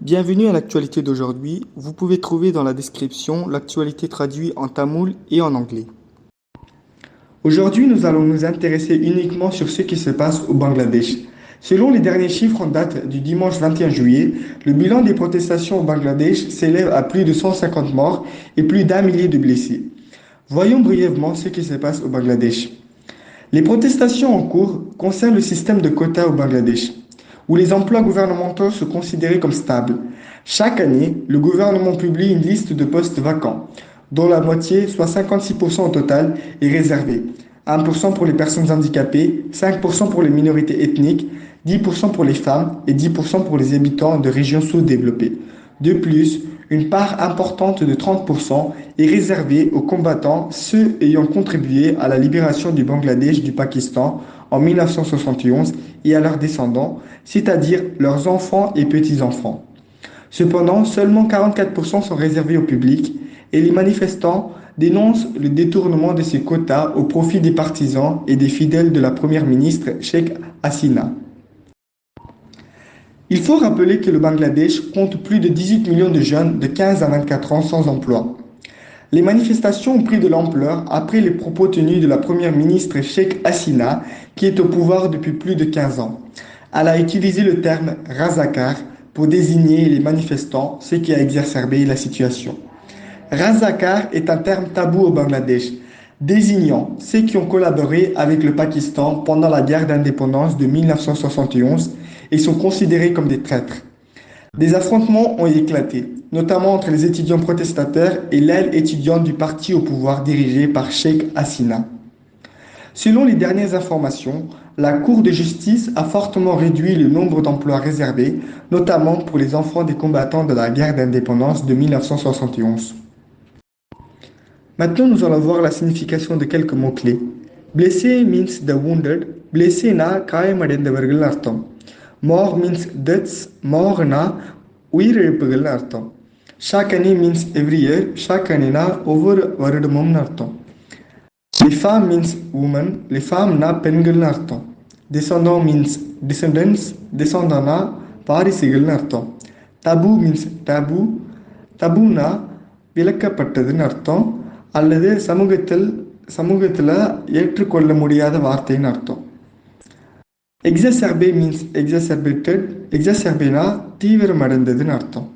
Bienvenue à l'actualité d'aujourd'hui. Vous pouvez trouver dans la description l'actualité traduite en tamoul et en anglais. Aujourd'hui, nous allons nous intéresser uniquement sur ce qui se passe au Bangladesh. Selon les derniers chiffres en date du dimanche 21 juillet, le bilan des protestations au Bangladesh s'élève à plus de 150 morts et plus d'un millier de blessés. Voyons brièvement ce qui se passe au Bangladesh. Les protestations en cours concernent le système de quotas au Bangladesh, où les emplois gouvernementaux sont considérés comme stables. Chaque année, le gouvernement publie une liste de postes vacants, dont la moitié, soit 56% au total, est réservée. 1% pour les personnes handicapées, 5% pour les minorités ethniques, 10% pour les femmes et 10% pour les habitants de régions sous-développées. De plus, une part importante de 30% est réservée aux combattants, ceux ayant contribué à la libération du Bangladesh du Pakistan en 1971 et à leurs descendants, c'est-à-dire leurs enfants et petits-enfants. Cependant, seulement 44% sont réservés au public et les manifestants dénoncent le détournement de ces quotas au profit des partisans et des fidèles de la première ministre Sheikh Hasina. Il faut rappeler que le Bangladesh compte plus de 18 millions de jeunes de 15 à 24 ans sans emploi. Les manifestations ont pris de l'ampleur après les propos tenus de la première ministre Sheikh Hasina, qui est au pouvoir depuis plus de 15 ans. Elle a utilisé le terme Razakar pour désigner les manifestants, ce qui a exacerbé la situation. Razakar est un terme tabou au Bangladesh, désignant ceux qui ont collaboré avec le Pakistan pendant la guerre d'indépendance de 1971 et sont considérés comme des traîtres. Des affrontements ont éclaté, notamment entre les étudiants protestataires et l'aile étudiante du parti au pouvoir dirigé par Sheikh Hasina. Selon les dernières informations, la Cour de justice a fortement réduit le nombre d'emplois réservés, notamment pour les enfants des combattants de la guerre d'indépendance de 1971. Maintenant, nous allons voir la signification de quelques mots-clés. Blessé means the wounded. Blessé na காயமடைந்தவர்கள் அர்த்தம். Mort means deaths. Mort na உயிரிழப்புகள் அர்த்தம். Chaque année means every year. Chaque année na ஒவ்வொரு வருடமும் அர்த்தம். Les femmes means women. Les femmes na பெண்கள் அர்த்தம். Descendant means descendants. Descendant na வாரிசுகள் அர்த்தம். Taboo means taboo. Taboo na விலக்கப்பட்டதுன்னு அர்த்தம் அல்லது சமூகத்தில் ஏற்றுக்கொள்ள முடியாத வார்த்தைன்னு அர்த்தம். Exacerbé means exacerbated. Exacerbéனா தீவிரமடைந்ததுன்னு அர்த்தம்.